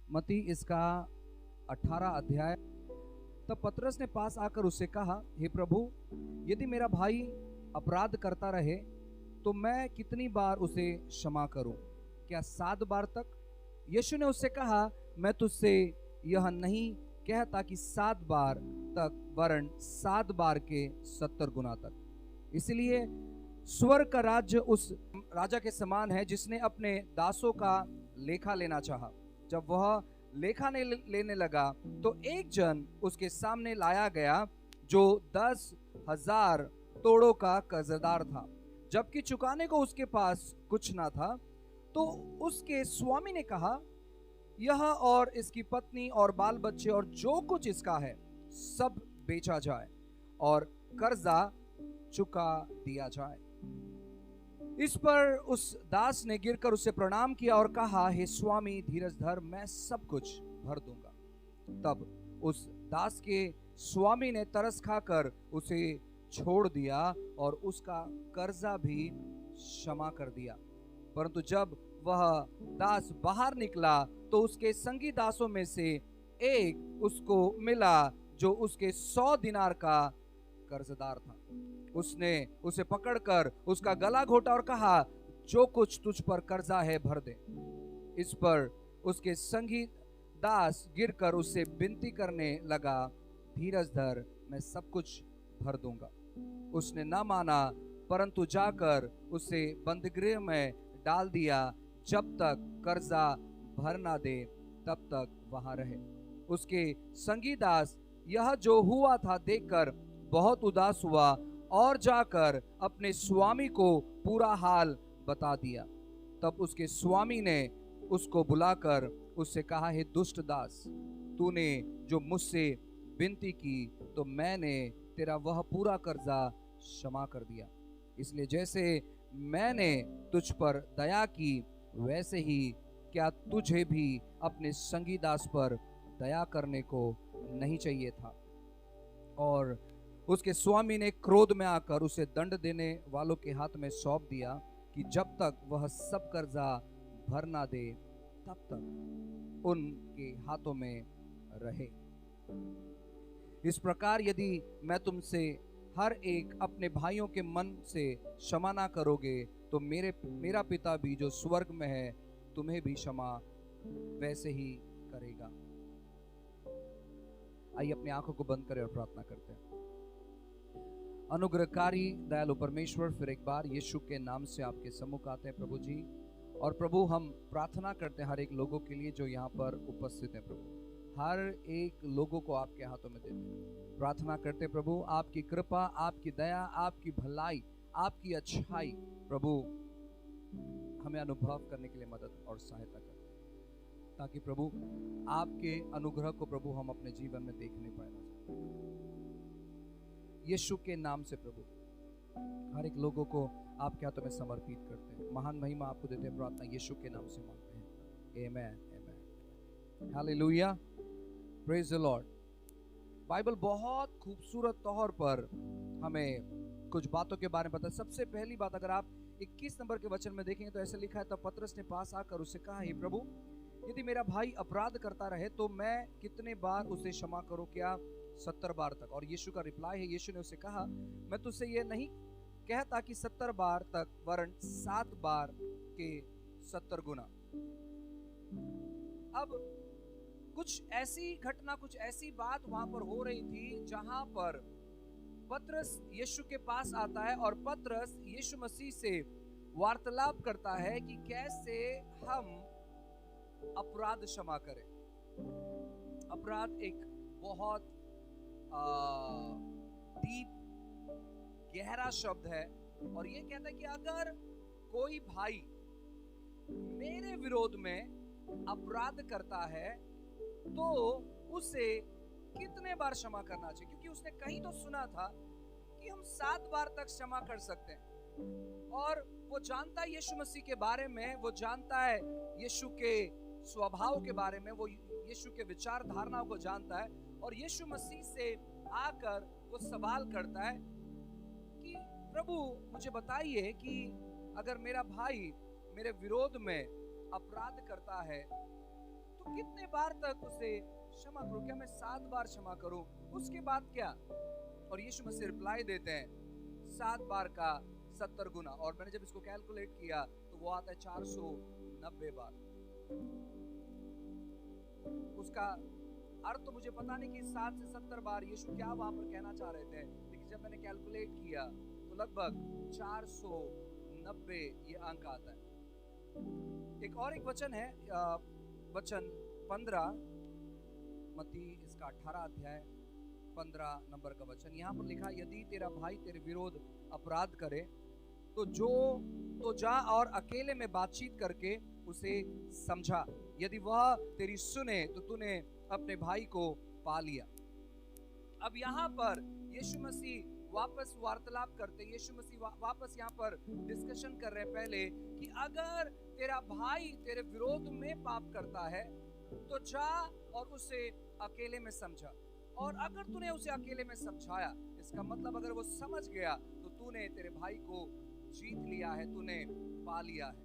मत्ती इसका 18 अध्याय। तब पतरस ने पास आकर उससे कहा, हे प्रभु, यदि मेरा भाई अपराध करता रहे तो मैं कितनी बार उसे क्षमा करूं? क्या 7 बार तक? यीशु ने उससे कहा, मैं तुझसे यह नहीं कहता कि 7 बार तक, वरन 7 बार के 70 गुना तक। इसलिए स्वर्ग का राज्य उस राजा के समान है जिसने अपने दासों का लेखा लेना चाहा। जब वह लेखा लेने लगा तो एक जन उसके सामने लाया गया जो 10,000 तोड़ों का कर्जदार था। जबकि चुकाने को उसके पास कुछ ना था, तो उसके स्वामी ने कहा, यह और इसकी पत्नी और बाल बच्चे और जो कुछ इसका है सब बेचा जाए और कर्जा चुका दिया जाए। इस पर उस दास ने गिरकर उसे प्रणाम किया और कहा, हे स्वामी, धीरज धर, मैं सब कुछ भर दूंगा। तब उस दास के स्वामी ने तरस खाकर उसे छोड़ दिया और उसका कर्जा भी क्षमा कर दिया। परंतु जब वह दास बाहर निकला तो उसके संगी दासों में से एक उसको मिला जो उसके 100 दिनार का कर्जदार था। उसने उसे पकड़कर उसका गला घोटा और कहा, जो कुछ तुझ पर कर्जा है भर दे। इस पर उसके संगी दास गिरकर उससे विनती करने लगा, धीरज धर, मैं सब कुछ भर दूंगा। उसने न माना, परंतु जाकर उसे बंदीगृह में डाल दिया, जब तक कर्जा भर ना दे तब तक वहां रहे। उसके संगी दास यह जो हुआ था देखकर बहुत उदास हुआ और जाकर अपने स्वामी को पूरा हाल बता दिया। तब उसके स्वामी ने उसको बुलाकर उससे कहा, हे दुष्ट दास, तूने जो मुझसे विनती की तो मैंने तेरा वह पूरा कर्जा क्षमा कर दिया। इसलिए जैसे मैंने तुझ पर दया की वैसे ही क्या तुझे भी अपने संगी दास पर दया करने को नहीं चाहिए था? और उसके स्वामी ने क्रोध में आकर उसे दंड देने वालों के हाथ में सौंप दिया कि जब तक वह सब कर्जा भर ना दे तब तक उनके हाथों में रहे। इस प्रकार यदि मैं तुमसे हर एक अपने भाइयों के मन से क्षमा ना करोगे तो मेरा पिता भी जो स्वर्ग में है तुम्हें भी क्षमा वैसे ही करेगा। आइए अपनी आंखों को बंद करें और प्रार्थना करते हैं। अनुग्रहकारी दयालु परमेश्वर, फिर एक बार यीशु के नाम से आपके सम्मुख आते हैं प्रभु जी। और प्रभु, हम प्रार्थना करते हैं हर एक लोगों के लिए जो यहाँ पर उपस्थित है प्रभु, हर एक लोगों को आपके हाथों में देते हैं। प्रार्थना करते प्रभु, आपकी कृपा, आपकी दया, आपकी भलाई, आपकी अच्छाई प्रभु हमें अनुभव करने के लिए मदद और सहायता करें, ताकि प्रभु आपके अनुग्रह को प्रभु हम अपने जीवन में देखने पाए। यीशु के नाम से प्रभु हर एक लोगों को आपके हाथों में समर्पित करते हैं। महान महिमा आपको देते हैं। प्रार्थना यीशु के नाम से मांगते हैं, amen, amen, hallelujah, praise the Lord. Bible बहुत खूबसूरत तौर पर हमें कुछ बातों के बारे में बताया। सबसे पहली बात, अगर आप 21 नंबर के वचन में देखेंगे तो ऐसे लिखा है, तब पतरस ने पास आकर उससे कहा, हे प्रभु, यदि मेरा भाई अपराध करता रहे तो मैं कितने बार उसे क्षमा करूं? क्या 70 बार तक? और यीशु का रिप्लाई है, यीशु ने उसे कहा, मैं तुझसे यह नहीं कहता कि 70 बार तक, वरन 7 बार के 70 गुना। अब कुछ ऐसी घटना, कुछ ऐसी बात वहां पर हो रही थी जहां पर पतरस यीशु के पास आता है और पतरस यीशु मसीह से वार्तालाप करता है कि कैसे हम अपराध क्षमा करें। अपराध एक बहुत डीप, गहरा शब्द है और ये कहता है कि अगर कोई भाई मेरे विरोध में अपराध करता है तो उसे कितने बार क्षमा करना चाहिए? क्योंकि उसने कहीं तो सुना था कि हम 7 बार तक क्षमा कर सकते हैं। और वो जानता है यीशु मसीह के बारे में, वो जानता है यीशु के स्वभाव के बारे में, वो यीशु के विचार धारणाओं को जानता है। और यीशु मसीह से आकर वो सवाल करता है कि प्रभु, मुझे बताइए कि अगर मेरा भाई मेरे विरोध में अपराध करता है तो कितने बार तक उसे क्षमा करूं? क्या मैं 7 बार क्षमा करूं? उसके बाद क्या? और यीशु मसीह रिप्लाई देते हैं 7 बार का 70 गुना। और मैंने जब इसको कैलकुलेट किया तो वो आता है 490 बार। उसका अर्थ तो मुझे पता नहीं कि 7 से 70 बार यीशु क्या वहां पर कहना चाह रहे थे, लेकिन जब मैंने कैलकुलेट किया तो लगभग 490 ये अंक आता है। एक और एक वचन है, वचन 15, मत्ती इसका 18 अध्याय 15 नंबर का वचन। यहाँ पर लिखा, यदि तेरा भाई तेरे विरोध अपराध करे तो जा और अकेले में बातचीत करके उसे समझा। यदि वह तेरी सुने तो तूने अपने भाई को पा लिया। अब यहाँ पर यीशु मसीह वापस वार्तालाप करते, यीशु मसीह वापस यहाँ पर डिस्कशन कर रहे हैं पहले कि अगर तेरा भाई तेरे विरोध में पाप करता है तो जा और उसे अकेले में समझा। और अगर तूने उसे अकेले में समझाया, इसका मतलब अगर वो समझ गया तो तूने तेरे भाई को जीत लिया है, तूने पा लिया है।